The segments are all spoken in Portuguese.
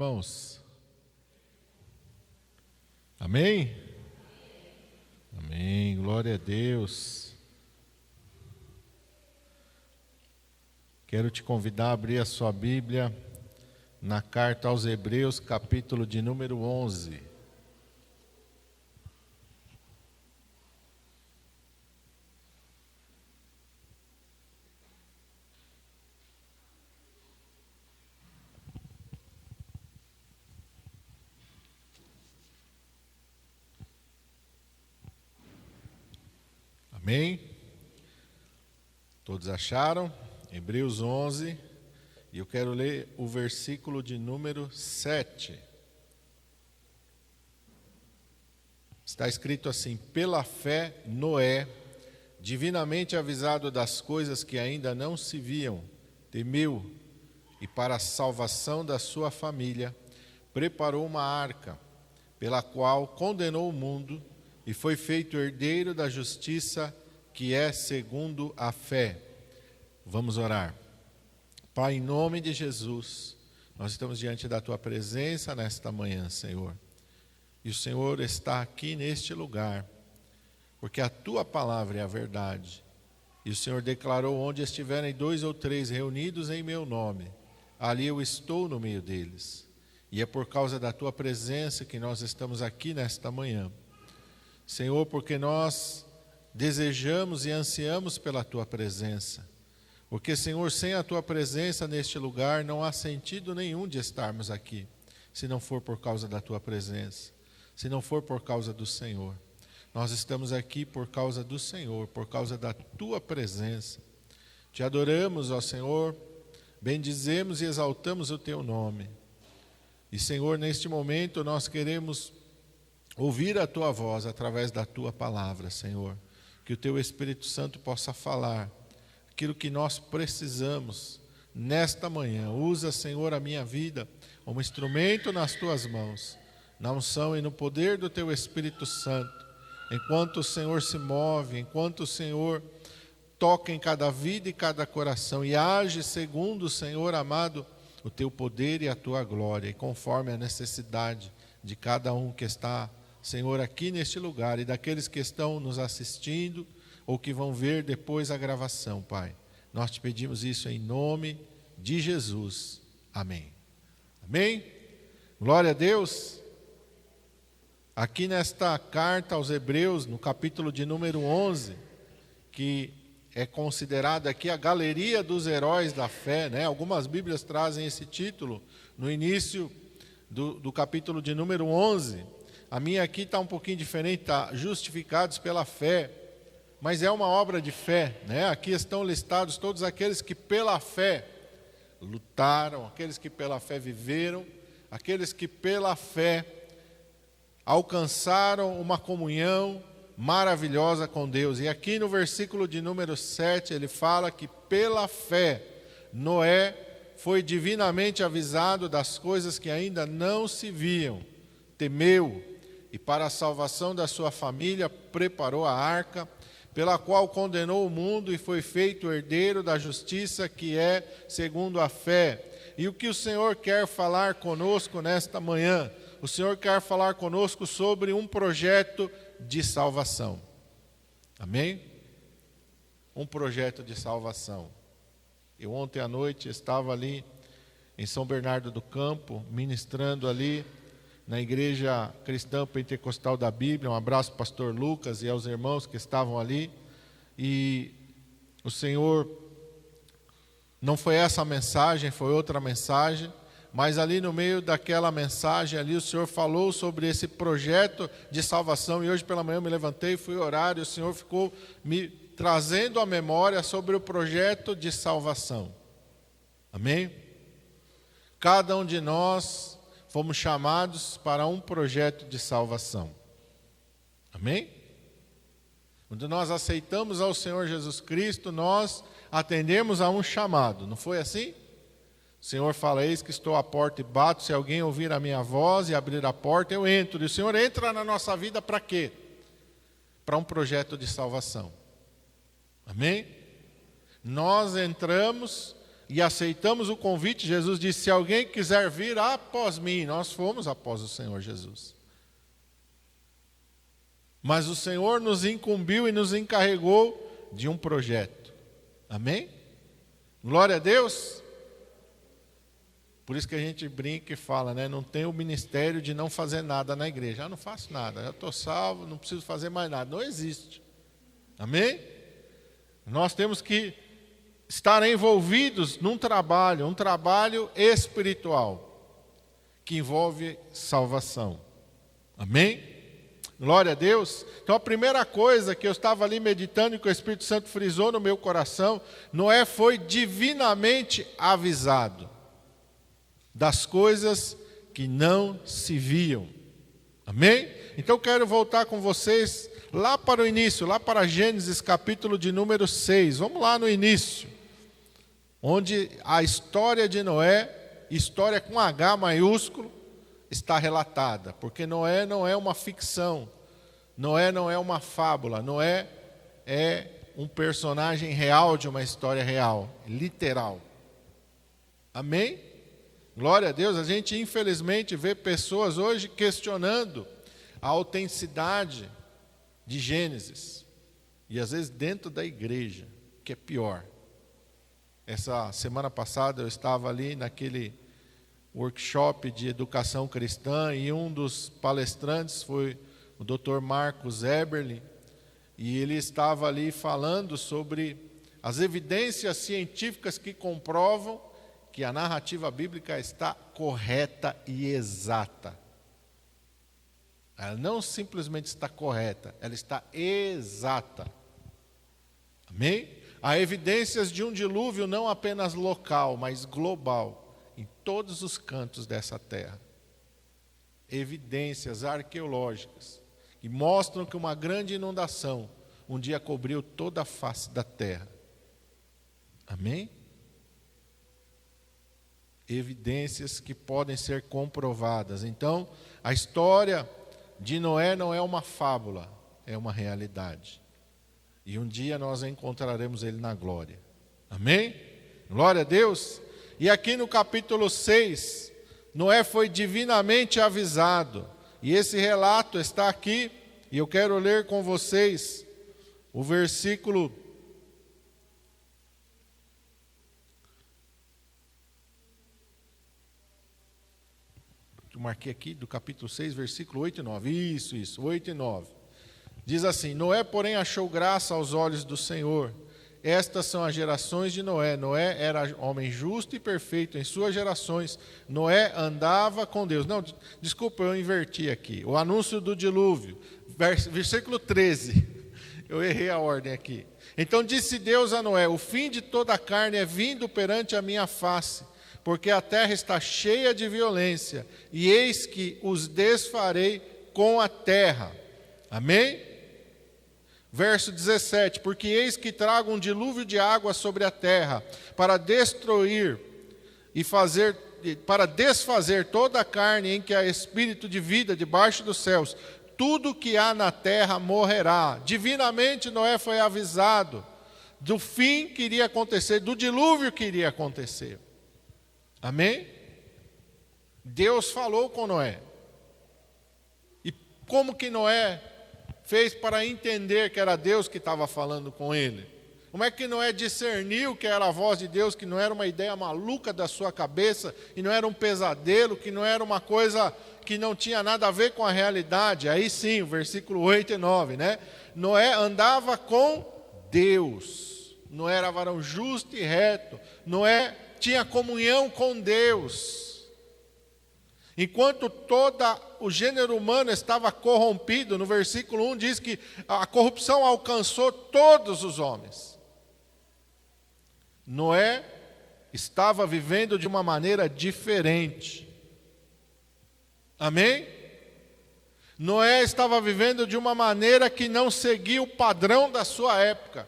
irmãos? Amém? Amém, glória a Deus. Quero te convidar a abrir a sua Bíblia na carta aos Hebreus, capítulo de número 11. Amém? Todos acharam? Hebreus 11, e eu quero ler o versículo de número 7. Está escrito assim: pela fé, Noé, divinamente avisado das coisas que ainda não se viam, temeu, e para a salvação da sua família, preparou uma arca, pela qual condenou o mundo, e foi feito herdeiro da justiça, que é segundo a fé. Vamos orar. Pai, em nome de Jesus, nós estamos diante da Tua presença nesta manhã, Senhor. E o Senhor está aqui neste lugar, porque a Tua palavra é a verdade. E o Senhor declarou: onde estiverem 2 ou 3 reunidos em meu nome, ali eu estou no meio deles. E é por causa da Tua presença que nós estamos aqui nesta manhã. Senhor, porque nós desejamos e ansiamos pela Tua presença. Porque, Senhor, sem a Tua presença neste lugar, não há sentido nenhum de estarmos aqui, se não for por causa da Tua presença, se não for por causa do Senhor. Nós estamos aqui por causa do Senhor, por causa da Tua presença. Te adoramos, ó Senhor, bendizemos e exaltamos o Teu nome. E, Senhor, neste momento nós queremos ouvir a Tua voz através da Tua palavra, Senhor. Que o Teu Espírito Santo possa falar aquilo que nós precisamos nesta manhã. Usa, Senhor, a minha vida como instrumento nas Tuas mãos, na unção e no poder do Teu Espírito Santo. Enquanto o Senhor se move, enquanto o Senhor toca em cada vida e cada coração e age segundo, Senhor amado, o Teu poder e a Tua glória, e conforme a necessidade de cada um que está, Senhor, aqui neste lugar, e daqueles que estão nos assistindo ou que vão ver depois a gravação, Pai. Nós te pedimos isso em nome de Jesus. Amém. Amém? Glória a Deus. Aqui nesta carta aos Hebreus, no capítulo de número 11, que é considerada aqui a galeria dos heróis da fé, né? Algumas Bíblias trazem esse título no início do capítulo de número 11. A minha aqui está um pouquinho diferente, está justificados pela fé, mas é uma obra de fé, né? Aqui estão listados todos aqueles que pela fé lutaram, aqueles que pela fé viveram, aqueles que pela fé alcançaram uma comunhão maravilhosa com Deus. E aqui no versículo de número 7, ele fala que pela fé, Noé foi divinamente avisado das coisas que ainda não se viam, temeu, e para a salvação da sua família preparou a arca, pela qual condenou o mundo e foi feito herdeiro da justiça, que é segundo a fé. E o que o Senhor quer falar conosco nesta manhã? O Senhor quer falar conosco sobre um projeto de salvação. Amém? Um projeto de salvação. Eu ontem à noite estava ali em São Bernardo do Campo, ministrando ali na Igreja Cristã Pentecostal da Bíblia. Um abraço ao pastor Lucas e aos irmãos que estavam ali. E o Senhor, não foi essa a mensagem, foi outra mensagem, mas ali no meio daquela mensagem, ali o Senhor falou sobre esse projeto de salvação. E hoje pela manhã eu me levantei e fui orar, e o Senhor ficou me trazendo à memória sobre o projeto de salvação. Amém? Cada um de nós fomos chamados para um projeto de salvação. Amém? Quando nós aceitamos ao Senhor Jesus Cristo, nós atendemos a um chamado. Não foi assim? O Senhor fala: eis que estou à porta e bato, se alguém ouvir a minha voz e abrir a porta, eu entro. E o Senhor entra na nossa vida para quê? Para um projeto de salvação. Amém? Nós entramos e aceitamos o convite, Jesus disse: se alguém quiser vir após mim, nós fomos após o Senhor Jesus. Mas o Senhor nos incumbiu e nos encarregou de um projeto. Amém? Glória a Deus. Por isso que a gente brinca e fala, né? Não tem o ministério de não fazer nada na igreja. Não faço nada, já estou salvo, não preciso fazer mais nada. Não existe. Amém? Nós temos que estar envolvidos num trabalho, um trabalho espiritual, que envolve salvação. Amém? Glória a Deus. Então a primeira coisa que eu estava ali meditando e que o Espírito Santo frisou no meu coração, Noé foi divinamente avisado das coisas que não se viam. Amém? Então eu quero voltar com vocês lá para o início, lá para Gênesis capítulo de número 6. Vamos lá no início, onde a história de Noé, história com H maiúsculo, está relatada, porque Noé não é uma ficção, Noé não é uma fábula, Noé é um personagem real de uma história real, literal. Amém? Glória a Deus. A gente infelizmente vê pessoas hoje questionando a autenticidade de Gênesis, e às vezes dentro da igreja, que é pior. Essa semana passada eu estava ali naquele workshop de educação cristã, e um dos palestrantes foi o Dr. Marcos Eberle, e ele estava ali falando sobre as evidências científicas que comprovam que a narrativa bíblica está correta e exata. Ela não simplesmente está correta, ela está exata. Amém? Há evidências de um dilúvio não apenas local, mas global, em todos os cantos dessa terra. Evidências arqueológicas que mostram que uma grande inundação um dia cobriu toda a face da terra. Amém? Evidências que podem ser comprovadas. Então, a história de Noé não é uma fábula, é uma realidade. E um dia nós encontraremos ele na glória. Amém? Glória a Deus. E aqui no capítulo 6, Noé foi divinamente avisado. E esse relato está aqui, e eu quero ler com vocês o versículo que eu marquei aqui, do capítulo 6, versículo 8 e 9. Isso, 8 e 9. Diz assim: Noé, porém, achou graça aos olhos do Senhor. Estas são as gerações de Noé. Noé era homem justo e perfeito em suas gerações. Noé andava com Deus. Não, desculpa, eu inverti aqui. O anúncio do dilúvio, versículo 13. Eu errei a ordem aqui. Então disse Deus a Noé: o fim de toda a carne é vindo perante a minha face, porque a terra está cheia de violência, e eis que os desfarei com a terra. Amém? Verso 17, porque eis que trago um dilúvio de água sobre a terra, para destruir e para desfazer toda a carne em que há espírito de vida debaixo dos céus. Tudo que há na terra morrerá. Divinamente Noé foi avisado do fim que iria acontecer, do dilúvio que iria acontecer. Amém? Deus falou com Noé. E como que Noé fez para entender que era Deus que estava falando com ele? Como é que Noé discerniu que era a voz de Deus, que não era uma ideia maluca da sua cabeça, e não era um pesadelo, que não era uma coisa que não tinha nada a ver com a realidade? Aí sim, o versículo 8 e 9, né? Noé andava com Deus. Noé era varão justo e reto. Noé tinha comunhão com Deus. Enquanto todo o gênero humano estava corrompido, no versículo 1 diz que a corrupção alcançou todos os homens. Noé estava vivendo de uma maneira diferente. Amém? Noé estava vivendo de uma maneira que não seguia o padrão da sua época.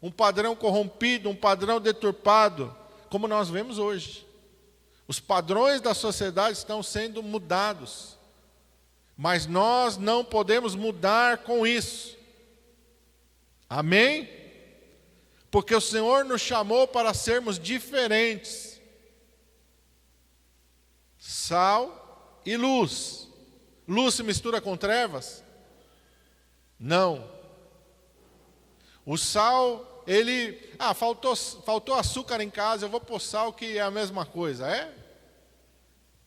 Um padrão corrompido, um padrão deturpado, como nós vemos hoje. Os padrões da sociedade estão sendo mudados, mas nós não podemos mudar com isso. Amém? Porque o Senhor nos chamou para sermos diferentes. Sal e luz. Luz se mistura com trevas? Não. O sal, ele... faltou açúcar em casa, eu vou pôr sal que é a mesma coisa, é?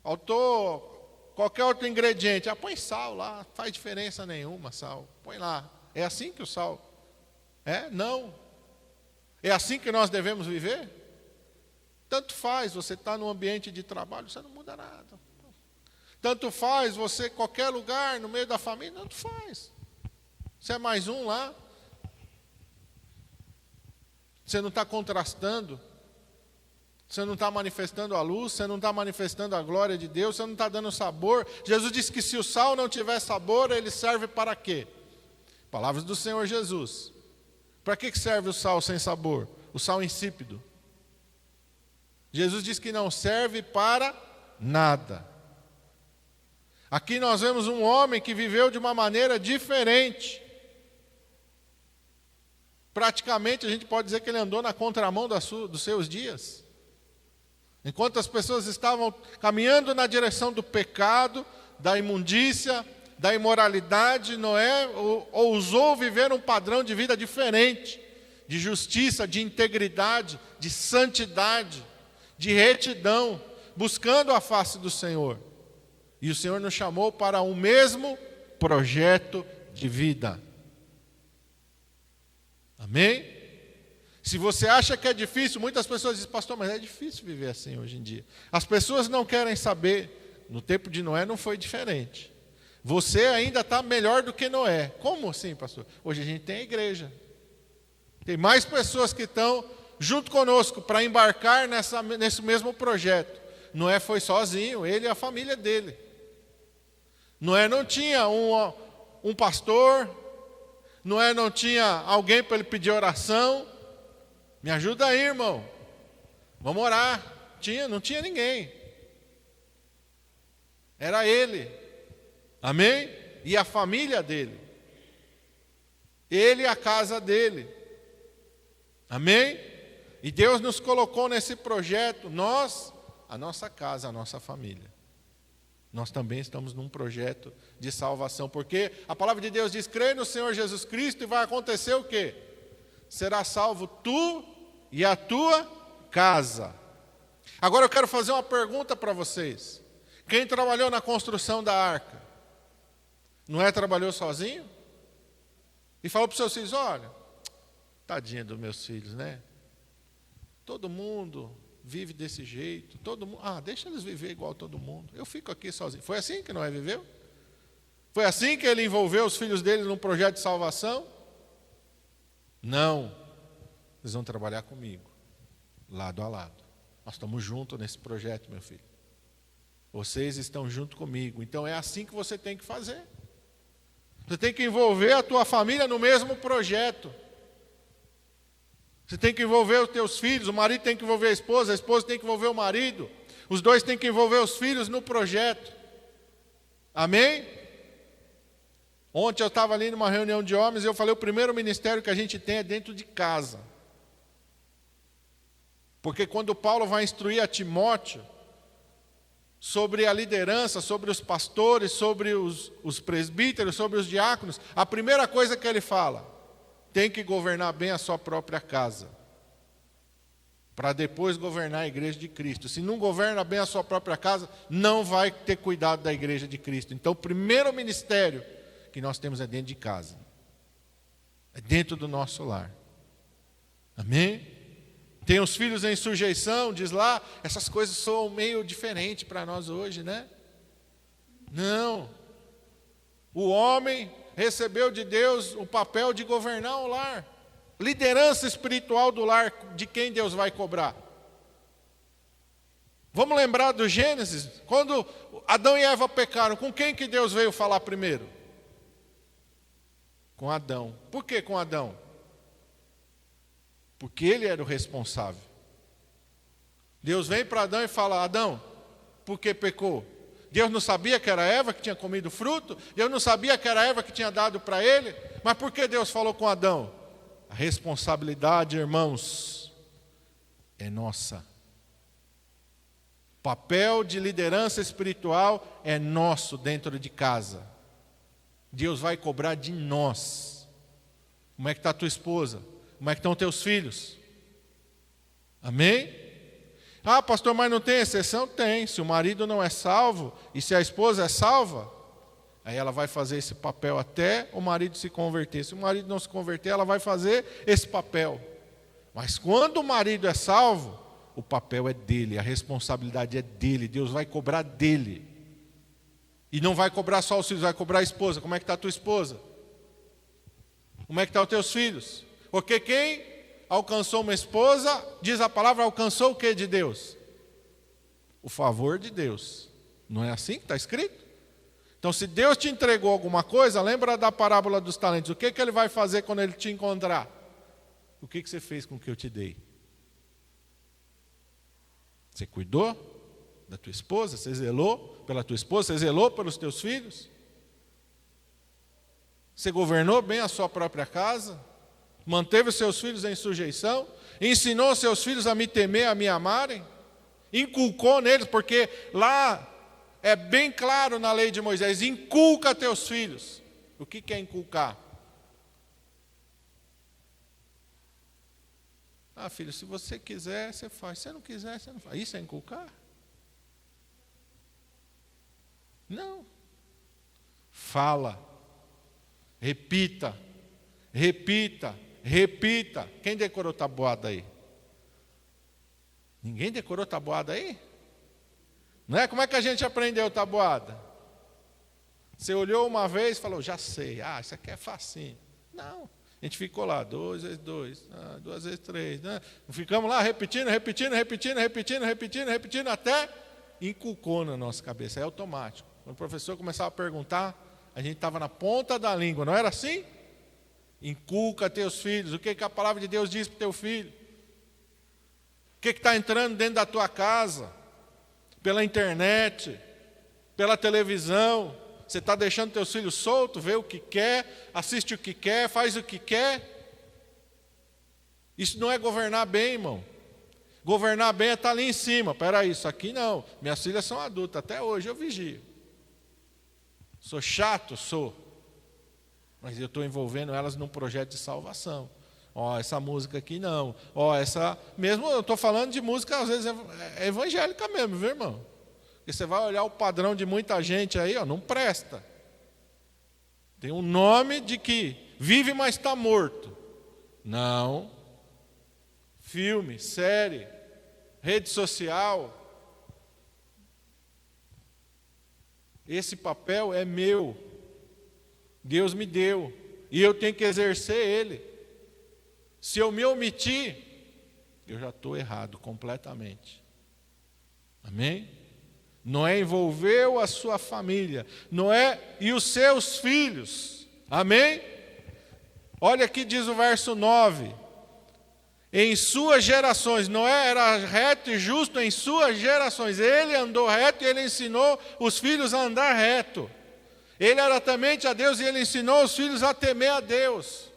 Faltou qualquer outro ingrediente, põe sal lá, faz diferença nenhuma, sal, põe lá. É assim que o sal... Não. É assim que nós devemos viver? Tanto faz, você está num ambiente de trabalho, você não muda nada. Tanto faz, você, qualquer lugar, no meio da família, tanto faz. Você é mais um lá. Você não está contrastando. Você não está manifestando a luz, você não está manifestando a glória de Deus, você não está dando sabor. Jesus disse que se o sal não tiver sabor, ele serve para quê? Palavras do Senhor Jesus. Para que serve o sal sem sabor? O sal insípido. Jesus diz que não serve para nada. Aqui nós vemos um homem que viveu de uma maneira diferente. Praticamente a gente pode dizer que ele andou na contramão dos seus dias. Enquanto as pessoas estavam caminhando na direção do pecado, da imundícia, da imoralidade, Noé ousou viver um padrão de vida diferente, de justiça, de integridade, de santidade, de retidão, buscando a face do Senhor. E o Senhor nos chamou para o mesmo projeto de vida. Amém? Se você acha que é difícil, muitas pessoas dizem, pastor, mas é difícil viver assim hoje em dia. As pessoas não querem saber. No tempo de Noé não foi diferente. Você ainda está melhor do que Noé. Como assim, pastor? Hoje a gente tem a igreja. Tem mais pessoas que estão junto conosco para embarcar nesse mesmo projeto. Noé foi sozinho, ele e a família dele. Noé não tinha um pastor, Noé não tinha alguém para ele pedir oração. Me ajuda aí, irmão. Vamos orar. Não tinha ninguém. Era ele. Amém? E a família dele. Ele e a casa dele. Amém? E Deus nos colocou nesse projeto, nós, a nossa casa, a nossa família. Nós também estamos num projeto de salvação, porque a palavra de Deus diz, crê no Senhor Jesus Cristo e vai acontecer o quê? Será salvo tu e a tua casa. Agora eu quero fazer uma pergunta para vocês. Quem trabalhou na construção da arca? Noé trabalhou sozinho? E falou para os seus filhos, olha, tadinha dos meus filhos, né? Todo mundo vive desse jeito, todo mundo, deixa eles viver igual todo mundo. Eu fico aqui sozinho. Foi assim que Noé viveu? Foi assim que ele envolveu os filhos dele num projeto de salvação? Não. Eles vão trabalhar comigo, lado a lado. Nós estamos juntos nesse projeto, meu filho. Vocês estão junto comigo. Então é assim que você tem que fazer. Você tem que envolver a tua família no mesmo projeto. Você tem que envolver os teus filhos, o marido tem que envolver a esposa tem que envolver o marido. Os dois têm que envolver os filhos no projeto. Amém? Ontem eu estava ali numa reunião de homens e eu falei, o primeiro ministério que a gente tem é dentro de casa. Porque quando Paulo vai instruir a Timóteo sobre a liderança, sobre os pastores, sobre os presbíteros, sobre os diáconos, a primeira coisa que ele fala, tem que governar bem a sua própria casa, para depois governar a igreja de Cristo. Se não governa bem a sua própria casa, não vai ter cuidado da igreja de Cristo. Então o primeiro ministério que nós temos é dentro de casa, é dentro do nosso lar. Amém? Tem os filhos em sujeição, diz lá, essas coisas são meio diferentes para nós hoje, né? Não. O homem recebeu de Deus o papel de governar o lar. Liderança espiritual do lar, de quem Deus vai cobrar? Vamos lembrar do Gênesis? Quando Adão e Eva pecaram, com quem que Deus veio falar primeiro? Com Adão. Por que com Adão? Porque ele era o responsável. Deus vem para Adão e fala, Adão, por que pecou? Deus não sabia que era Eva que tinha comido o fruto? Deus não sabia que era Eva que tinha dado para ele? Mas por que Deus falou com Adão? A responsabilidade, irmãos, é nossa. O papel de liderança espiritual é nosso dentro de casa. Deus vai cobrar de nós. Como é que está a tua esposa? Como é que estão teus filhos? Amém? Ah, pastor, mas não tem exceção? Tem. Se o marido não é salvo e se a esposa é salva, aí ela vai fazer esse papel até o marido se converter. Se o marido não se converter, ela vai fazer esse papel. Mas quando o marido é salvo, o papel é dele, a responsabilidade é dele. Deus vai cobrar dele. E não vai cobrar só os filhos, vai cobrar a esposa. Como é que está a tua esposa? Como é que estão os teus filhos? Porque quem alcançou uma esposa, diz a palavra, alcançou o que de Deus? O favor de Deus. Não é assim que está escrito? Então, se Deus te entregou alguma coisa, lembra da parábola dos talentos. O que Ele vai fazer quando Ele te encontrar? O que você fez com o que eu te dei? Você cuidou da tua esposa? Você zelou pela tua esposa? Você zelou pelos teus filhos? Você governou bem a sua própria casa? Manteve os seus filhos em sujeição? Ensinou seus filhos a me temer, a me amarem? Inculcou neles, porque lá é bem claro na lei de Moisés, inculca teus filhos. O que é inculcar? Ah, filho, se você quiser, você faz. Se você não quiser, você não faz. Isso é inculcar? Não. Fala. Repita. Repita. Repita. Quem decorou tabuada aí? Ninguém decorou tabuada aí? Não é? Como é que a gente aprendeu tabuada? Você olhou uma vez e falou, já sei. Ah, isso aqui é facinho. Não. A gente ficou lá, 2 vezes 2, 2 vezes 3. Né? Ficamos lá repetindo, até inculcou na nossa cabeça. É automático. Quando o professor começava a perguntar, a gente estava na ponta da língua. Não era assim? Inculca teus filhos. O que a palavra de Deus diz para o teu filho? O que está entrando dentro da tua casa? Pela internet, pela televisão. Você está deixando teus filhos soltos, vê o que quer, assiste o que quer, faz o que quer. Isso não é governar bem, irmão. Governar bem é estar ali em cima. Espera aí, isso aqui não. Minhas filhas são adultas, até hoje eu vigio. Sou chato? Sou. Mas eu estou envolvendo elas num projeto de salvação. Ó, essa música aqui não. Ó, essa... Mesmo eu estou falando de música, às vezes é evangélica mesmo, viu, irmão? E você vai olhar o padrão de muita gente aí, ó, não presta. Tem um nome de que vive, mas está morto. Não. Filme, série, rede social. Esse papel é meu. Deus me deu. E eu tenho que exercer ele. Se eu me omitir, eu já estou errado completamente. Amém? Noé envolveu a sua família. Noé e os seus filhos. Amém? Olha aqui diz o verso 9. Em suas gerações, Noé era reto e justo em suas gerações. Ele andou reto e ele ensinou os filhos a andar reto. Ele era temente a Deus e ele ensinou os filhos a temer a Deus.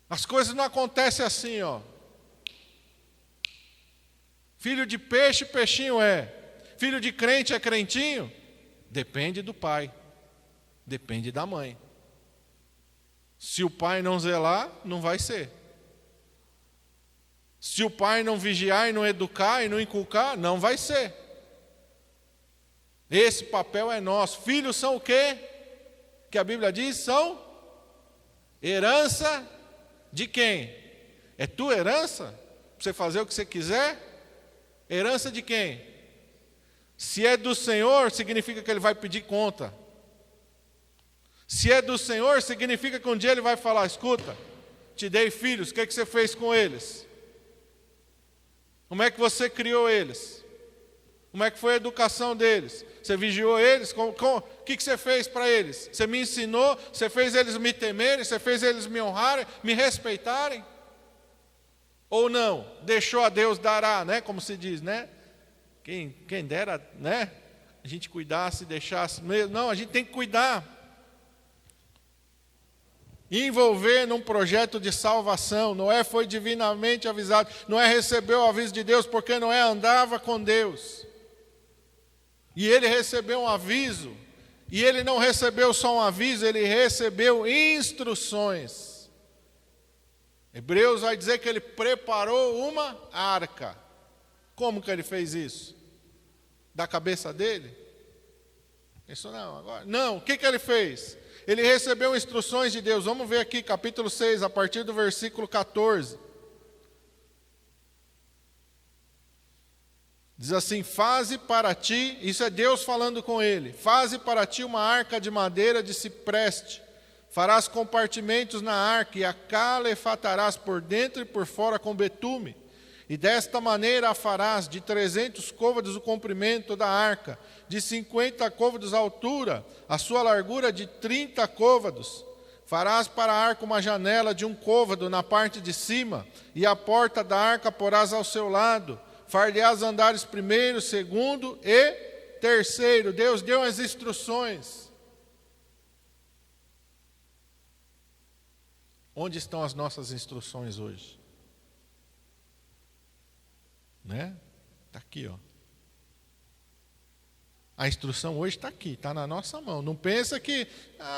As coisas não acontecem assim, ó. Filho de peixe, peixinho é. Filho de crente é crentinho? Depende do pai. Depende da mãe. Se o pai não zelar, não vai ser. Se o pai não vigiar e não educar e não inculcar, não vai ser. Esse papel é nosso. Filhos são o quê? Que a Bíblia diz, são herança de quem? É tua herança? Para você fazer o que você quiser? Herança de quem? Se é do Senhor, significa que Ele vai pedir conta. Se é do Senhor, significa que um dia Ele vai falar, escuta, te dei filhos, o que você fez com eles? Como é que você criou eles? Como é que foi a educação deles? Você vigiou eles? O que você fez para eles? Você me ensinou? Você fez eles me temerem? Você fez eles me honrarem? Me respeitarem? Ou não? Deixou a Deus dará, né? Como se diz, né? Quem dera, né? A gente cuidasse, deixasse mesmo. Não, a gente tem que cuidar. envolver num projeto de salvação. Noé foi divinamente avisado. Noé recebeu o aviso de Deus porque Noé andava com Deus. E ele recebeu um aviso. E ele não recebeu só um aviso, ele recebeu instruções. Hebreus vai dizer que ele preparou uma arca. Como que ele fez isso? Da cabeça dele? Isso não, agora. Não, o que ele fez? Ele recebeu instruções de Deus. Vamos ver aqui, capítulo 6, a partir do versículo 14. Diz assim: faze para ti, isso é Deus falando com ele, faze para ti uma arca de madeira de cipreste, farás compartimentos na arca e a calefatarás por dentro e por fora com betume. E desta maneira a farás de 300 côvados o comprimento da arca, de 50 côvados a altura, a sua largura de 30 côvados. Farás para a arca uma janela de 1 côvado na parte de cima, e a porta da arca porás ao seu lado. Far-lhe-ás andares primeiro, segundo e terceiro. Deus deu as instruções. Onde estão as nossas instruções hoje? Né? Está aqui, ó. A instrução hoje está aqui, está na nossa mão. Não pensa que,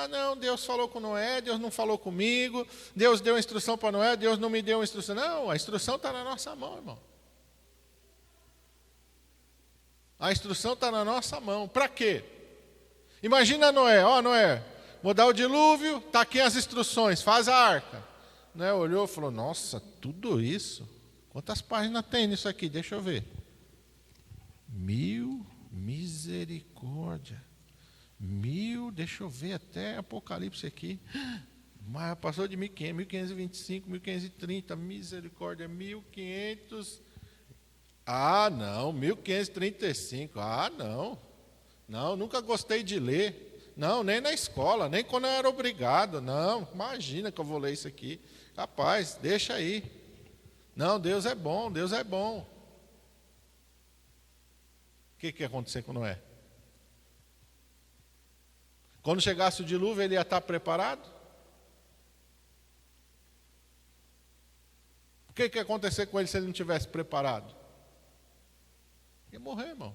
não, Deus falou com Noé, Deus não falou comigo, Deus deu a instrução para Noé, Deus não me deu a instrução. Não, a instrução está na nossa mão, irmão. A instrução está na nossa mão. Para quê? Imagina Noé, Noé, vou dar o dilúvio, está aqui as instruções, faz a arca. Noé olhou e falou, nossa, tudo isso? Quantas páginas tem nisso aqui? Deixa eu ver. 1000, misericórdia. 1000, deixa eu ver até Apocalipse aqui. Mas passou de 1500, 1525, 1530, misericórdia, 1500. Não, 1535. Não. Não, nunca gostei de ler. Não, nem na escola, nem quando eu era obrigado. Não, imagina que eu vou ler isso aqui. Rapaz, deixa aí. Não, Deus é bom, Deus é bom. O que ia acontecer com Noé? Quando chegasse o dilúvio, ele ia estar preparado? O que ia acontecer com ele se ele não tivesse preparado? Ia morrer, irmão.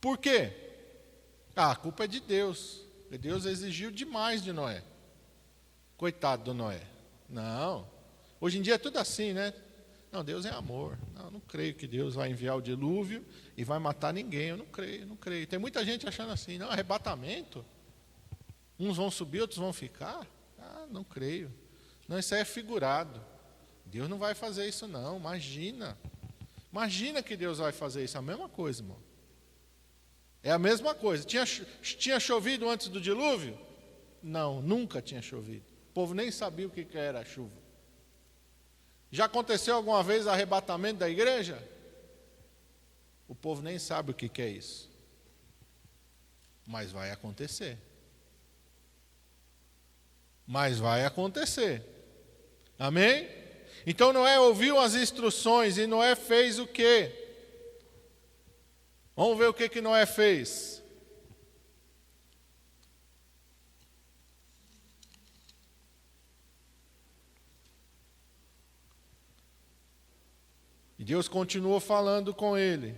Por quê? A culpa é de Deus. Porque Deus exigiu demais de Noé. Coitado do Noé. Não. Hoje em dia é tudo assim, né? Não, Deus é amor. Não creio que Deus vai enviar o dilúvio e vai matar ninguém. Eu não creio. Tem muita gente achando assim, não, arrebatamento. Uns vão subir, outros vão ficar. Não creio. Não, isso aí é figurado. Deus não vai fazer isso não, imagina. Imagina que Deus vai fazer isso, é a mesma coisa, irmão. É a mesma coisa. Tinha chovido antes do dilúvio? Não, nunca tinha chovido. O povo nem sabia o que era a chuva. Já aconteceu alguma vez arrebatamento da igreja? O povo nem sabe o que é isso. Mas vai acontecer. Mas vai acontecer. Amém? Então Noé ouviu as instruções e Noé fez o quê? Vamos ver o que Noé fez. E Deus continuou falando com ele.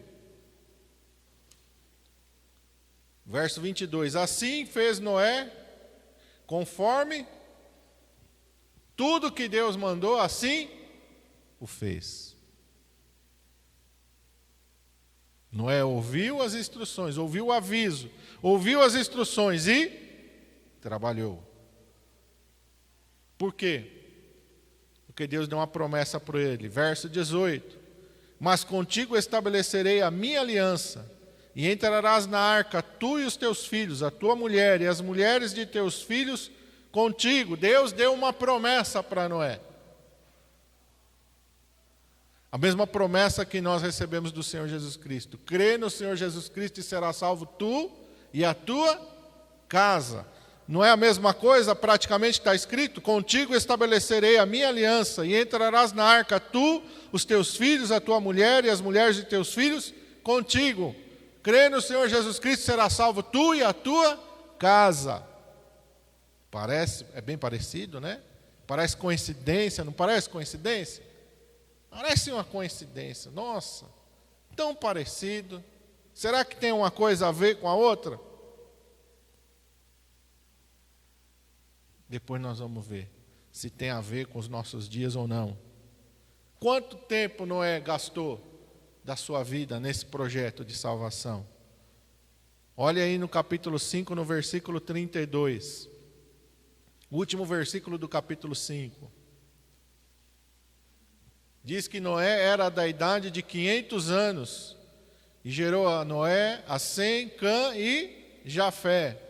Verso 22. Assim fez Noé, conforme tudo que Deus mandou, assim o fez. Noé ouviu as instruções, ouviu o aviso, ouviu as instruções e trabalhou. Por quê? Porque Deus deu uma promessa para ele. Verso 18. Mas contigo estabelecerei a minha aliança, e entrarás na arca, tu e os teus filhos, a tua mulher e as mulheres de teus filhos contigo. Deus deu uma promessa para Noé. A mesma promessa que nós recebemos do Senhor Jesus Cristo. Crê no Senhor Jesus Cristo e será salvo tu e a tua casa. Não é a mesma coisa? Praticamente está escrito: contigo estabelecerei a minha aliança e entrarás na arca tu, os teus filhos, a tua mulher e as mulheres de teus filhos contigo. Crê no Senhor Jesus Cristo e será salvo tu e a tua casa. Parece, é bem parecido, né? Parece coincidência, não parece coincidência? Parece uma coincidência. Nossa, tão parecido. Será que tem uma coisa a ver com a outra? Depois nós vamos ver se tem a ver com os nossos dias ou não. Quanto tempo Noé gastou da sua vida nesse projeto de salvação? Olha aí no capítulo 5, no versículo 32. O último versículo do capítulo 5. Diz que Noé era da idade de 500 anos e gerou a Noé, a Sem, Cã e Jafé.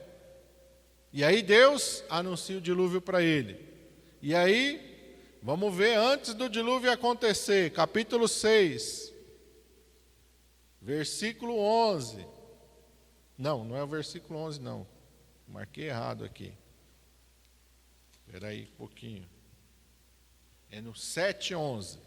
E aí Deus anuncia o dilúvio para ele. E aí, vamos ver antes do dilúvio acontecer, capítulo 6, versículo 11. Não é o versículo 11 não. Marquei errado aqui. Espera aí um pouquinho. É no 7:11.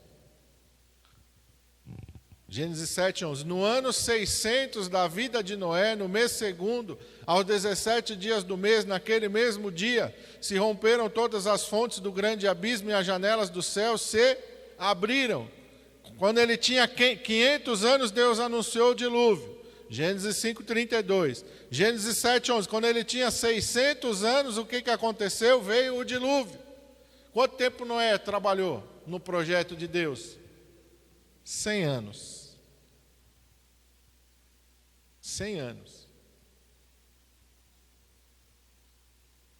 Gênesis 7:11. No ano 600 da vida de Noé, no mês segundo, aos 17 dias do mês, naquele mesmo dia, se romperam todas as fontes do grande abismo e as janelas do céu se abriram. Quando ele tinha 500 anos, Deus anunciou o dilúvio. Gênesis 5:32. Gênesis 7:11. Quando ele tinha 600 anos, o que aconteceu? Veio o dilúvio. Quanto tempo Noé trabalhou no projeto de Deus? 100 anos. 100 anos.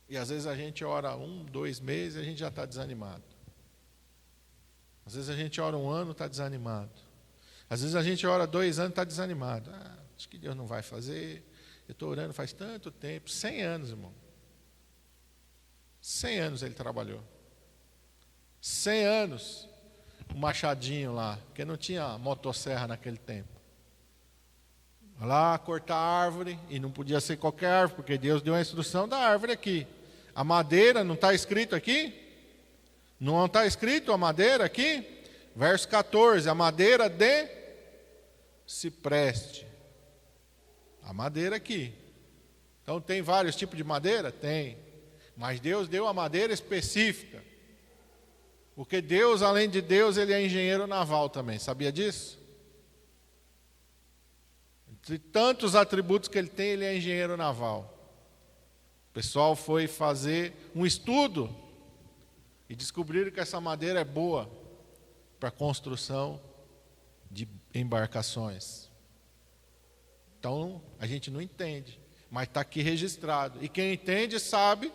E às vezes a gente ora 1, 2 meses e a gente já está desanimado. Às vezes a gente ora 1 ano e está desanimado. Às vezes a gente ora 2 anos e está desanimado. Acho que Deus não vai fazer. Eu estou orando faz tanto tempo. 100 anos, irmão. 100 anos ele trabalhou. 100 anos. O machadinho lá, porque não tinha motosserra naquele tempo. Lá cortar a árvore, e não podia ser qualquer árvore, porque Deus deu a instrução da árvore aqui. A madeira, não está escrito aqui? Não está escrito a madeira aqui? Verso 14, a madeira de cipreste. A madeira aqui. Então tem vários tipos de madeira? Tem. Mas Deus deu a madeira específica. Porque Deus, além de Deus, ele é engenheiro naval também. Sabia disso? Entre tantos atributos que ele tem, ele é engenheiro naval. O pessoal foi fazer um estudo e descobriram que essa madeira é boa para construção de embarcações. Então, a gente não entende, mas está aqui registrado. E quem entende sabe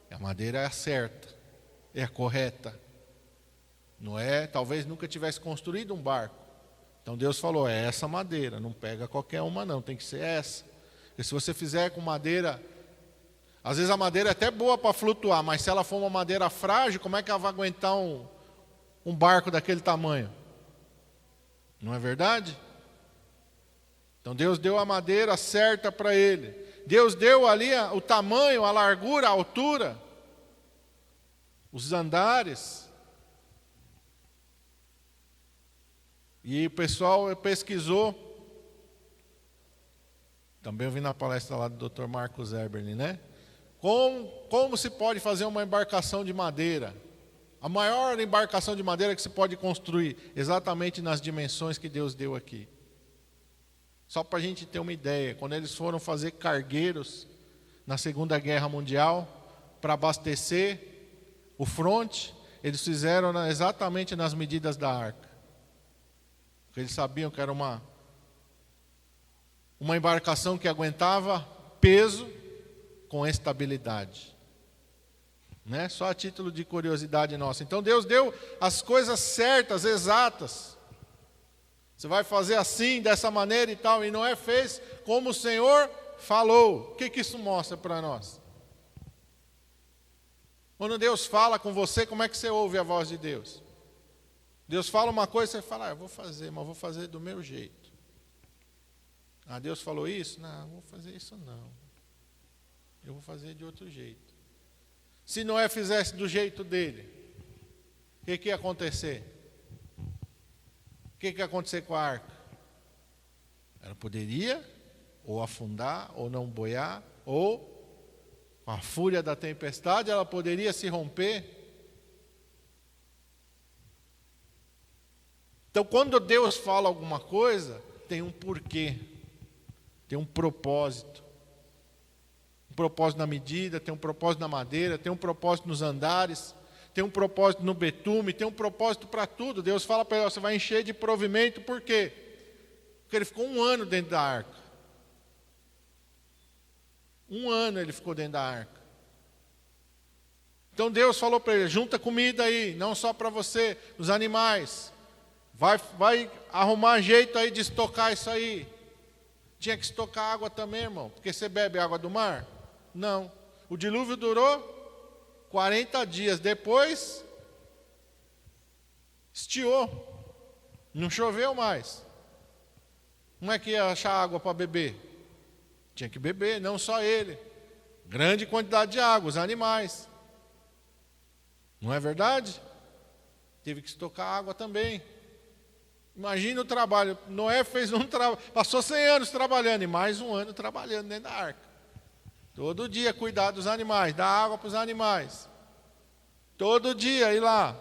que a madeira é a certa, é a correta. Noé talvez nunca tivesse construído um barco. Então Deus falou, é essa madeira, não pega qualquer uma não, tem que ser essa. Porque se você fizer com madeira, às vezes a madeira é até boa para flutuar, mas se ela for uma madeira frágil, como é que ela vai aguentar um barco daquele tamanho? Não é verdade? Então Deus deu a madeira certa para ele. Deus deu ali o tamanho, a largura, a altura, os andares. E o pessoal pesquisou, também eu vi na palestra lá do Dr. Marcos Eberle, né? Como se pode fazer uma embarcação de madeira? A maior embarcação de madeira que se pode construir, exatamente nas dimensões que Deus deu aqui. Só para a gente ter uma ideia, quando eles foram fazer cargueiros na Segunda Guerra Mundial, para abastecer o fronte, eles fizeram exatamente nas medidas da arca. Porque eles sabiam que era uma embarcação que aguentava peso com estabilidade. Né? Só a título de curiosidade nossa. Então Deus deu as coisas certas, exatas. Você vai fazer assim, dessa maneira e tal. E Noé fez como o Senhor falou. O que isso mostra para nós? Quando Deus fala com você, como é que você ouve a voz de Deus? Deus fala uma coisa, você fala, eu vou fazer, mas vou fazer do meu jeito. Deus falou isso? Não, vou fazer isso não. Eu vou fazer de outro jeito. Se Noé fizesse do jeito dele, o que ia acontecer? O que ia acontecer com a arca? Ela poderia ou afundar, ou não boiar, ou com a fúria da tempestade, ela poderia se romper. Então, quando Deus fala alguma coisa, tem um porquê, tem um propósito. Um propósito na medida, tem um propósito na madeira, tem um propósito nos andares, tem um propósito no betume, tem um propósito para tudo. Deus fala para ele, você vai encher de provimento, por quê? Porque ele ficou 1 ano dentro da arca. 1 ano ele ficou dentro da arca. Então Deus falou para ele, junta comida aí, não só para você, os animais. Vai arrumar jeito aí de estocar isso aí. Tinha que estocar água também, irmão, porque você bebe água do mar? Não. O dilúvio durou 40 dias. Depois, estiou. Não choveu mais. Como é que ia achar água para beber? Tinha que beber, não só ele. Grande quantidade de água, os animais. Não é verdade? Teve que estocar água também. Imagina o trabalho. Noé fez passou 100 anos trabalhando e mais 1 ano trabalhando dentro da arca. Todo dia cuidar dos animais, dar água para os animais. Todo dia ir lá.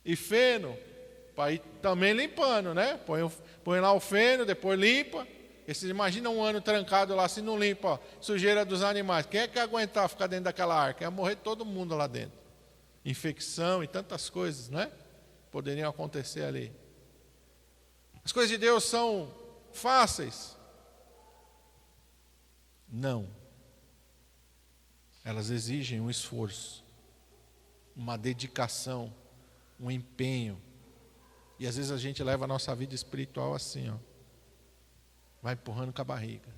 E feno, para ir também limpando, né? Põe lá o feno, depois limpa. E você imagina 1 ano trancado lá, se não limpa, ó, sujeira dos animais. Quem é que ia aguentar ficar dentro daquela arca? Ia morrer todo mundo lá dentro. Infecção e tantas coisas, né? Poderiam acontecer ali. As coisas de Deus são fáceis? Não. Elas exigem um esforço, uma dedicação, um empenho. E às vezes a gente leva a nossa vida espiritual assim, ó. Vai empurrando com a barriga.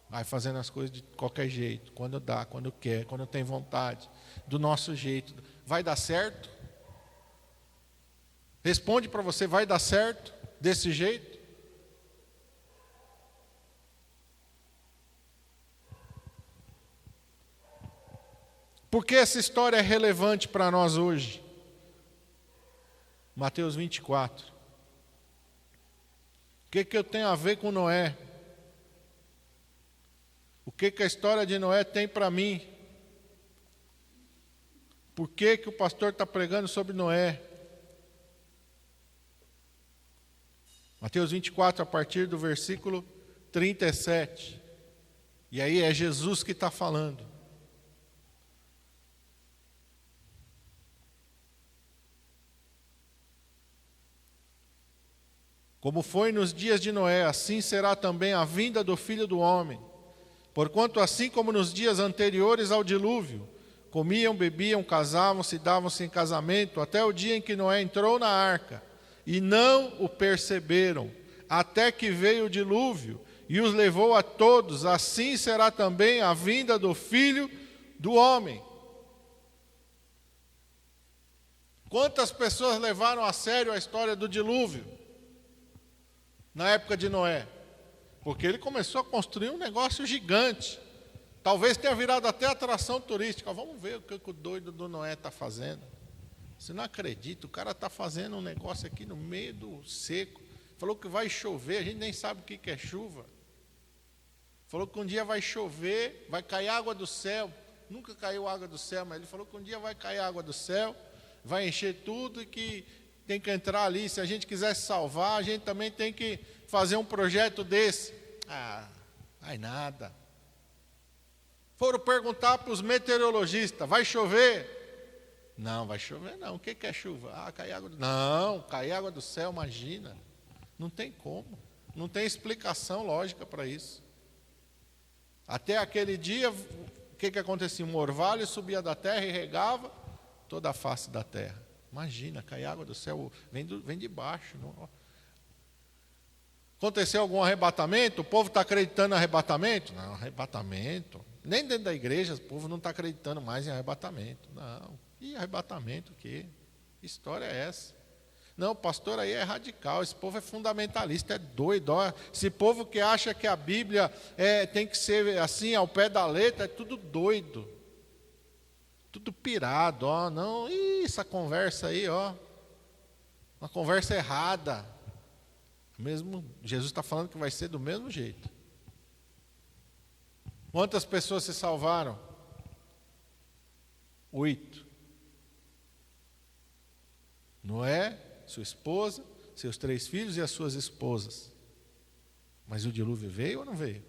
Vai fazendo as coisas de qualquer jeito, quando dá, quando quer, quando tem vontade, do nosso jeito. Vai dar certo? Responde para você, vai dar certo desse jeito? Por que essa história é relevante para nós hoje? Mateus 24. O que eu tenho a ver com Noé? O que a história de Noé tem para mim? Por que o pastor está pregando sobre Noé? Mateus 24, a partir do versículo 37. E aí é Jesus que está falando. Como foi nos dias de Noé, assim será também a vinda do Filho do Homem. Porquanto assim como nos dias anteriores ao dilúvio, comiam, bebiam, casavam-se, davam-se em casamento, até o dia em que Noé entrou na arca, e não o perceberam, até que veio o dilúvio, e os levou a todos, assim será também a vinda do Filho do Homem. Quantas pessoas levaram a sério a história do dilúvio? Na época de Noé? Porque ele começou a construir um negócio gigante. Talvez tenha virado até atração turística. Vamos ver o que o doido do Noé está fazendo. Você não acredita, o cara está fazendo um negócio aqui no meio do seco. Falou que vai chover, a gente nem sabe o que é chuva. Falou que um dia vai chover, vai cair água do céu. Nunca caiu água do céu, mas ele falou que um dia vai cair água do céu, vai encher tudo e que tem que entrar ali. Se a gente quiser se salvar, a gente também tem que fazer um projeto desse. Vai nada. Foram perguntar para os meteorologistas, vai chover? Não, vai chover não. O que é chuva? Cai água do... Não, cai água do céu, imagina. Não tem como. Não tem explicação lógica para isso. Até aquele dia, o que acontecia? Um orvalho subia da terra e regava toda a face da terra. Imagina, cai água do céu, vem de baixo. Não. Aconteceu algum arrebatamento? O povo está acreditando em arrebatamento? Não, arrebatamento. Nem dentro da igreja o povo não está acreditando mais em arrebatamento. Não. E arrebatamento o quê? Que história é essa? Não, o pastor aí é radical, esse povo é fundamentalista, é doido. Ó. Esse povo que acha que a Bíblia tem que ser assim, ao pé da letra, é tudo doido. Tudo pirado, ó. Não, essa conversa aí, ó. Uma conversa errada. Mesmo Jesus está falando que vai ser do mesmo jeito. Quantas pessoas se salvaram? 8. Noé, sua esposa, seus 3 filhos e as suas esposas. Mas o dilúvio veio ou não veio?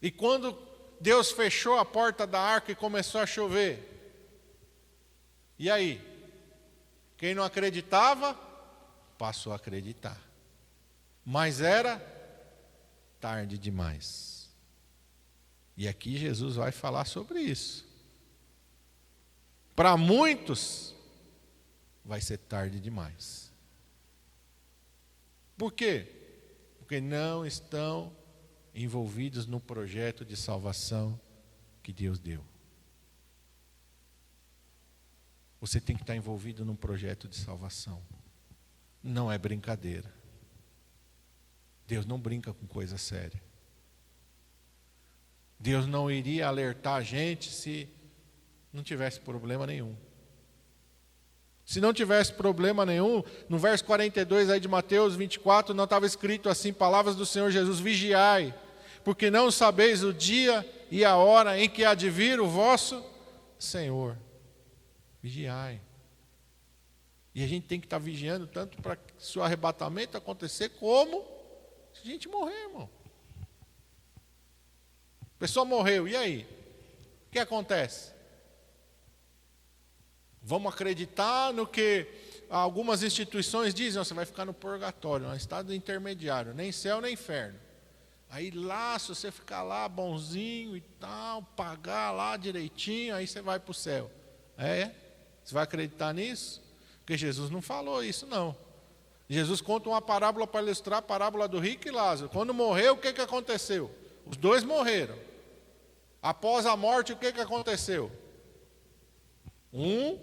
E quando Deus fechou a porta da arca e começou a chover, e aí? Quem não acreditava, passou a acreditar. Mas era tarde demais. E aqui Jesus vai falar sobre isso. Para muitos, vai ser tarde demais. Por quê? Porque não estão envolvidos no projeto de salvação que Deus deu. Você tem que estar envolvido num projeto de salvação. Não é brincadeira. Deus não brinca com coisa séria. Deus não iria alertar a gente se não tivesse problema nenhum. Se não tivesse problema nenhum, no verso 42 aí de Mateus 24, não estava escrito assim, palavras do Senhor Jesus: vigiai, porque não sabeis o dia e a hora em que há de vir o vosso Senhor. Vigiai. E a gente tem que estar vigiando tanto para se o arrebatamento acontecer, como se a gente morrer, irmão. A pessoa morreu, e aí? O que acontece? Vamos acreditar no que algumas instituições dizem: você vai ficar no purgatório, no estado intermediário, nem céu nem inferno. Aí lá, se você ficar lá bonzinho e tal, pagar lá direitinho, aí você vai para o céu. Você vai acreditar nisso? Porque Jesus não falou isso, não. Jesus conta uma parábola para ilustrar a parábola do rico e Lázaro. Quando morreu, o que aconteceu? Os dois morreram. Após a morte, o que aconteceu? Um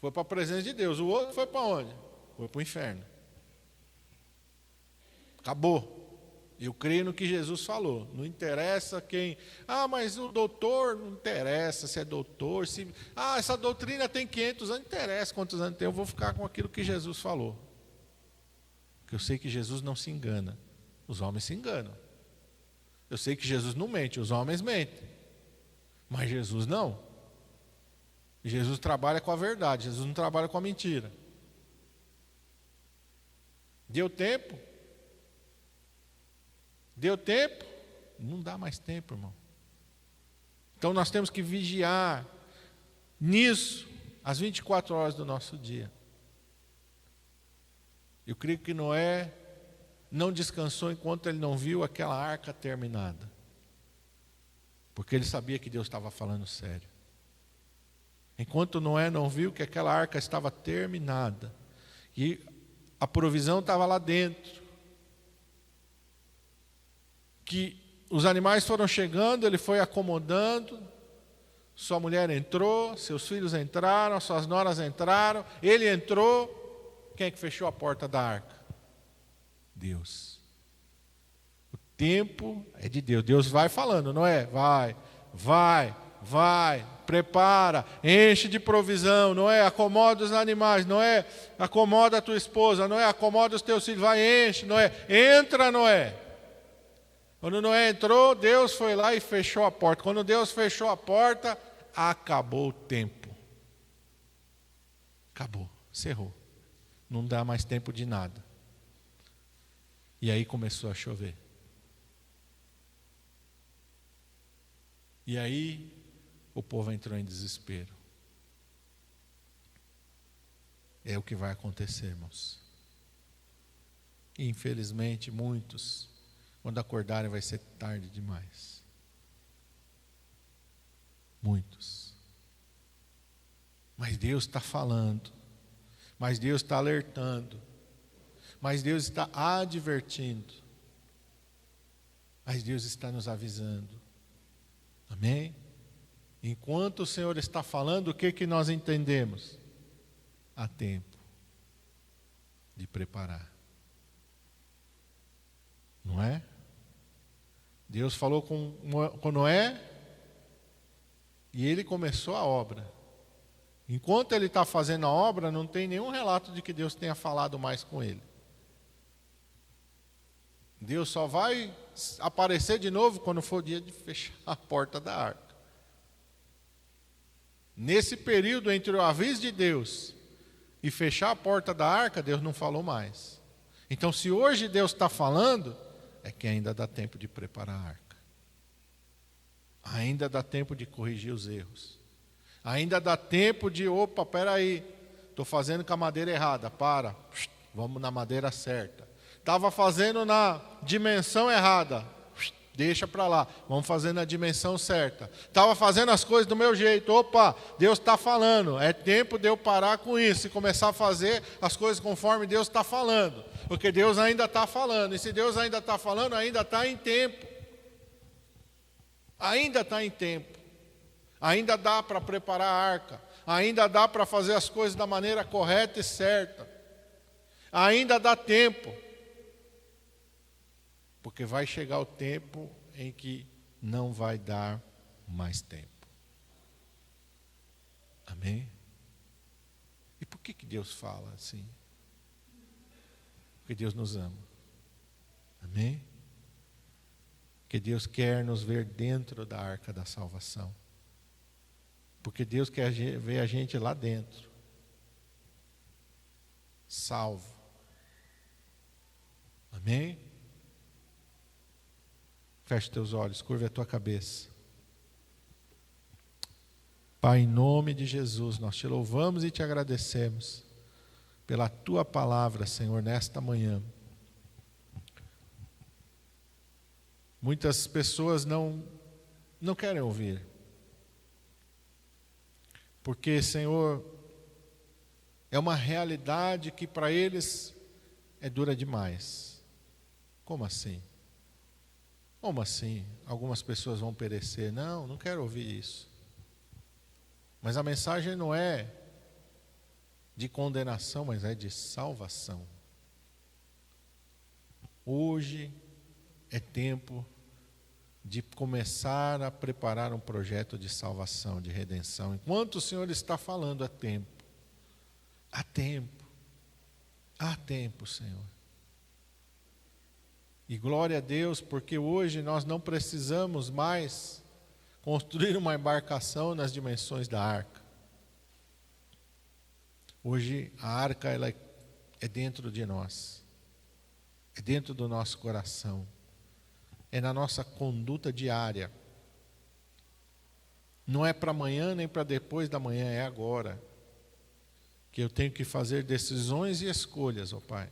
foi para a presença de Deus, o outro foi para onde? Foi para o inferno. Acabou. Eu creio no que Jesus falou. Não interessa quem... mas o doutor, não interessa se é doutor. Essa doutrina tem 500 anos, não interessa quantos anos tem. Eu vou ficar com aquilo que Jesus falou. Porque eu sei que Jesus não se engana. Os homens se enganam. Eu sei que Jesus não mente, os homens mentem. Mas Jesus não. Jesus trabalha com a verdade, Jesus não trabalha com a mentira. Deu tempo? Deu tempo? Não dá mais tempo, irmão. Então nós temos que vigiar nisso as 24 horas do nosso dia. Eu creio que Noé não descansou enquanto ele não viu aquela arca terminada. Porque ele sabia que Deus estava falando sério. Enquanto Noé não viu que aquela arca estava terminada e a provisão estava lá dentro, que os animais foram chegando, ele foi acomodando, sua mulher entrou, seus filhos entraram, suas noras entraram, ele entrou. Quem é que fechou a porta da arca? Deus. O tempo é de Deus. Deus vai falando, não é? Vai, prepara, enche de provisão, não é? Acomoda os animais, não é? Acomoda a tua esposa, não é? Acomoda os teus filhos, vai, enche, não é? Entra, não é? Quando Noé entrou, Deus foi lá e fechou a porta. Quando Deus fechou a porta, acabou o tempo. Acabou, cerrou. Não dá mais tempo de nada. E aí começou a chover. E aí o povo entrou em desespero. É o que vai acontecer, irmãos. E infelizmente muitos, quando acordarem, vai ser tarde demais. Muitos. Mas Deus está falando. Mas Deus está alertando. Mas Deus está advertindo. Mas Deus está nos avisando. Amém? Enquanto o Senhor está falando, o que nós entendemos? Há tempo de preparar. Não é? Deus falou com Noé e ele começou a obra. Enquanto ele está fazendo a obra, não tem nenhum relato de que Deus tenha falado mais com ele. Deus só vai aparecer de novo quando for o dia de fechar a porta da arca. Nesse período entre o aviso de Deus e fechar a porta da arca, Deus não falou mais. Então, se hoje Deus está falando, é que ainda dá tempo de preparar a arca. Ainda dá tempo de corrigir os erros. Ainda dá tempo de, peraí, estou fazendo com a madeira errada, vamos na madeira certa. Estava fazendo na dimensão errada, deixa para lá, vamos fazer na dimensão certa. Estava fazendo as coisas do meu jeito, Deus está falando, é tempo de eu parar com isso e começar a fazer as coisas conforme Deus está falando. Porque Deus ainda está falando, e se Deus ainda está falando, ainda está em tempo. Ainda está em tempo. Ainda dá para preparar a arca. Ainda dá para fazer as coisas da maneira correta e certa. Ainda dá tempo. Porque vai chegar o tempo em que não vai dar mais tempo. Amém? E por que Deus fala assim? Porque Deus nos ama. Amém? Porque Deus quer nos ver dentro da arca da salvação. Porque Deus quer ver a gente lá dentro, salvo. Amém? Feche teus olhos, curva a tua cabeça. Pai, em nome de Jesus, nós te louvamos e te agradecemos pela tua palavra, Senhor, nesta manhã. Muitas pessoas não querem ouvir. Porque, Senhor, é uma realidade que para eles é dura demais. Como assim? Como assim? Algumas pessoas vão perecer. Não quero ouvir isso. Mas a mensagem não é de condenação, mas é de salvação. Hoje é tempo de começar a preparar um projeto de salvação, de redenção. Enquanto o Senhor está falando, há tempo. Há tempo. Há tempo, Senhor. E glória a Deus, porque hoje nós não precisamos mais construir uma embarcação nas dimensões da arca. Hoje a arca ela é dentro de nós. É dentro do nosso coração. É na nossa conduta diária. Não é para amanhã nem para depois da manhã, é agora. Que eu tenho que fazer decisões e escolhas, ó Pai.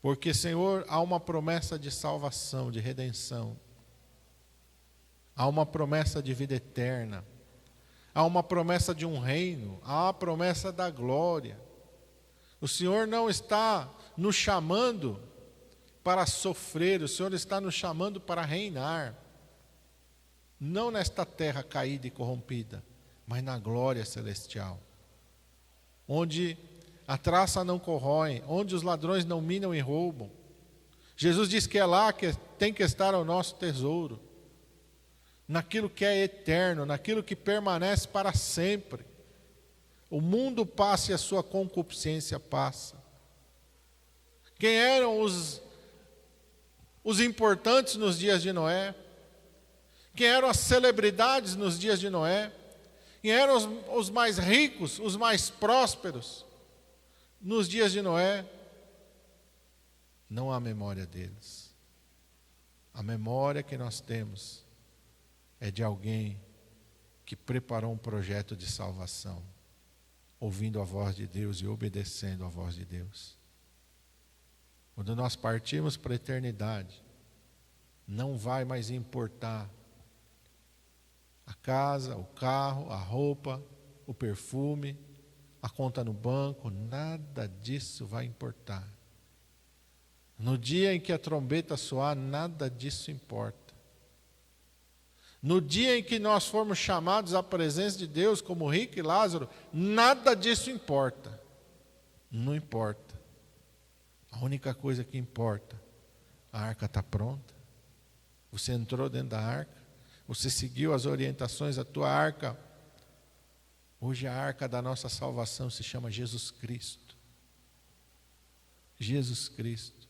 Porque, Senhor, há uma promessa de salvação, de redenção. Há uma promessa de vida eterna. Há uma promessa de um reino. Há a promessa da glória. O Senhor não está nos chamando para sofrer, o Senhor está nos chamando para reinar. Não nesta terra caída e corrompida, mas na glória celestial. Onde a traça não corrói, onde os ladrões não minam e roubam. Jesus diz que é lá que tem que estar o nosso tesouro. Naquilo que é eterno, naquilo que permanece para sempre. O mundo passa e a sua concupiscência passa. Quem eram os importantes nos dias de Noé? Quem eram as celebridades nos dias de Noé? Quem eram os mais ricos, os mais prósperos nos dias de Noé? Não há memória deles. A memória que nós temos é de alguém que preparou um projeto de salvação, ouvindo a voz de Deus e obedecendo a voz de Deus. Quando nós partirmos para a eternidade, não vai mais importar a casa, o carro, a roupa, o perfume, a conta no banco, nada disso vai importar. No dia em que a trombeta soar, nada disso importa. No dia em que nós formos chamados à presença de Deus, como Rico e Lázaro, nada disso importa. Não importa. A única coisa que importa, a arca está pronta. Você entrou dentro da arca. Você seguiu as orientações da tua arca. Hoje a arca da nossa salvação se chama Jesus Cristo. Jesus Cristo.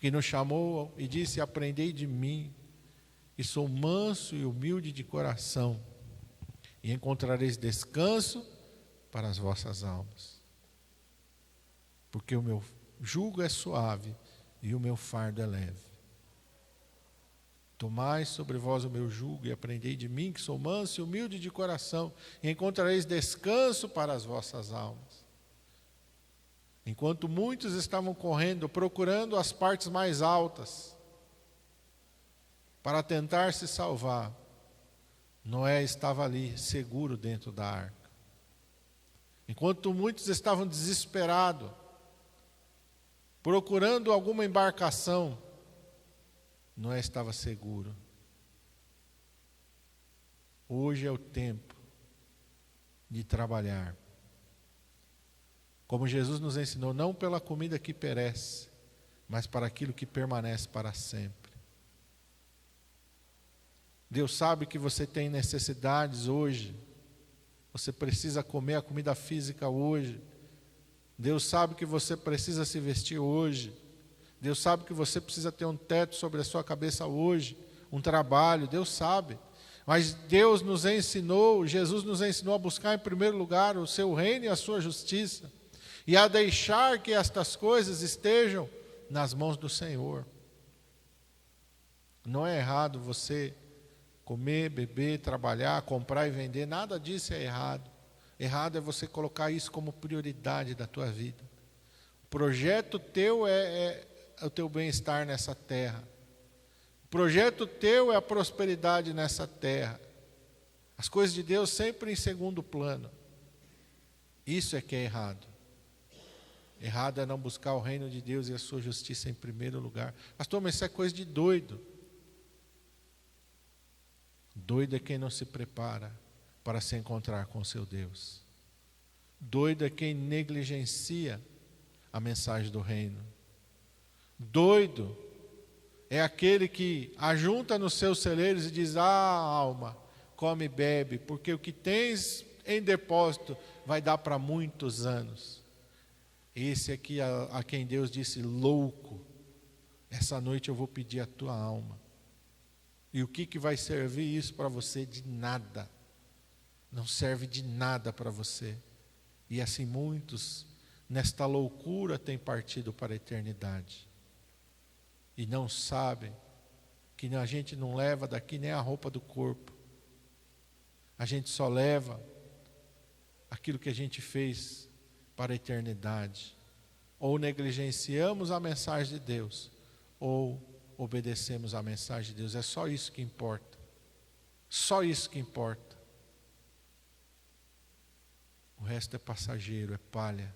que nos chamou e disse: aprendei de mim, que sou manso e humilde de coração, e encontrareis descanso para as vossas almas. Porque o meu jugo é suave e o meu fardo é leve. Tomai sobre vós o meu jugo e aprendei de mim, que sou manso e humilde de coração, e encontrareis descanso para as vossas almas. Enquanto muitos estavam correndo, procurando as partes mais altas, para tentar se salvar, Noé estava ali, seguro dentro da arca. Enquanto muitos estavam desesperados, procurando alguma embarcação, Noé estava seguro. Hoje é o tempo de trabalhar. Como Jesus nos ensinou, não pela comida que perece, mas para aquilo que permanece para sempre. Deus sabe que você tem necessidades hoje. Você precisa comer a comida física hoje. Deus sabe que você precisa se vestir hoje. Deus sabe que você precisa ter um teto sobre a sua cabeça hoje, um trabalho. Deus sabe. Mas Deus nos ensinou, Jesus nos ensinou a buscar em primeiro lugar o seu reino e a sua justiça, e a deixar que estas coisas estejam nas mãos do Senhor. Não é errado você comer, beber, trabalhar, comprar e vender, nada disso é errado. Errado é você colocar isso como prioridade da tua vida. O projeto teu é o teu bem-estar nessa terra. O projeto teu é a prosperidade nessa terra. As coisas de Deus sempre em segundo plano. Isso é que é errado. Errado é não buscar o reino de Deus e a sua justiça em primeiro lugar. Pastor, mas isso é coisa de doido. Doido é quem não se prepara para se encontrar com seu Deus. Doido é quem negligencia a mensagem do reino. Doido é aquele que ajunta nos seus celeiros e diz: alma, come e bebe, porque o que tens em depósito vai dar para muitos anos. Esse aqui a quem Deus disse: louco, essa noite eu vou pedir a tua alma. E o que vai servir isso para você? De nada. Não serve de nada para você. E assim muitos, nesta loucura, têm partido para a eternidade. E não sabem que a gente não leva daqui nem a roupa do corpo. A gente só leva aquilo que a gente fez para a eternidade. Ou negligenciamos a mensagem de Deus, ou obedecemos à mensagem de Deus. É só isso que importa. Só isso que importa. O resto é passageiro, é palha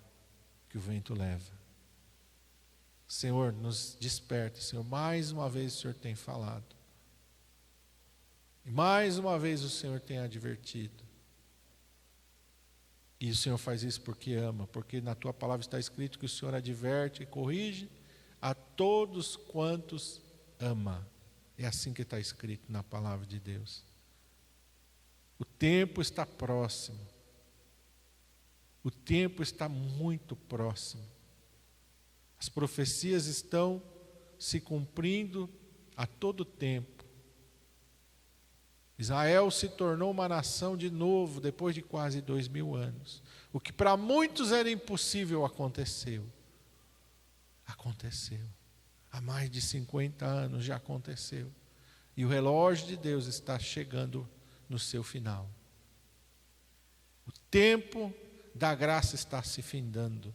que o vento leva. Senhor, nos desperta. Senhor, mais uma vez o Senhor tem falado. E mais uma vez o Senhor tem advertido. E o Senhor faz isso porque ama, porque na tua palavra está escrito que o Senhor adverte e corrige a todos quantos ama. É assim que está escrito na palavra de Deus. O tempo está próximo. O tempo está muito próximo. As profecias estão se cumprindo a todo tempo. Israel se tornou uma nação de novo depois de quase 2000 anos. O que para muitos era impossível aconteceu. Aconteceu. Há mais de 50 anos já aconteceu. E o relógio de Deus está chegando no seu final. O tempo da graça está se findando.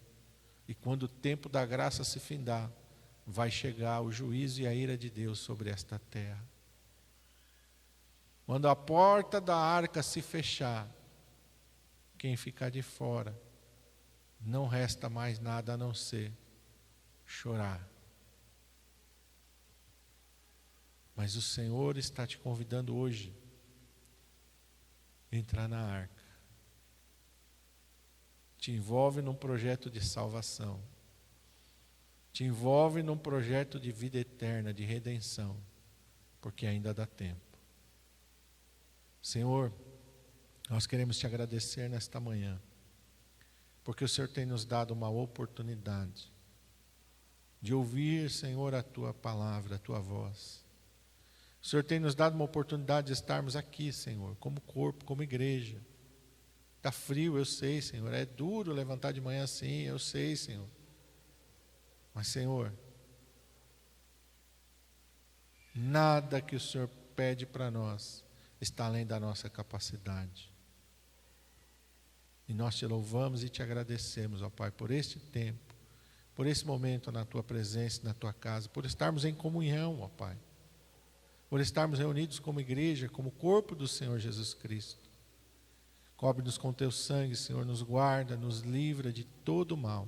E quando o tempo da graça se findar, vai chegar o juízo e a ira de Deus sobre esta terra. Quando a porta da arca se fechar, quem ficar de fora, não resta mais nada a não ser chorar. Mas o Senhor está te convidando hoje a entrar na arca. Te envolve num projeto de salvação. Te envolve num projeto de vida eterna, de redenção, porque ainda dá tempo. Senhor, nós queremos te agradecer nesta manhã, porque o Senhor tem nos dado uma oportunidade de ouvir, Senhor, a Tua palavra, a Tua voz. O Senhor tem nos dado uma oportunidade de estarmos aqui, Senhor, como corpo, como igreja. Está frio, eu sei, Senhor. É duro levantar de manhã assim, eu sei, Senhor. Mas, Senhor, nada que o Senhor pede para nós está além da nossa capacidade. E nós te louvamos e te agradecemos, ó Pai, por este tempo, por esse momento na Tua presença, na Tua casa, por estarmos em comunhão, ó Pai, por estarmos reunidos como igreja, como corpo do Senhor Jesus Cristo. Cobre-nos com Teu sangue, Senhor, nos guarda, nos livra de todo mal.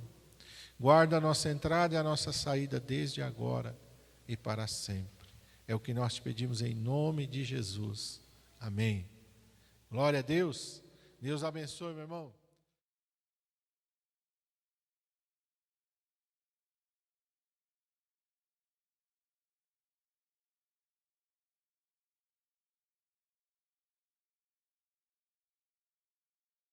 Guarda a nossa entrada e a nossa saída desde agora e para sempre. É o que nós te pedimos em nome de Jesus. Amém. Glória a Deus. Deus abençoe, meu irmão.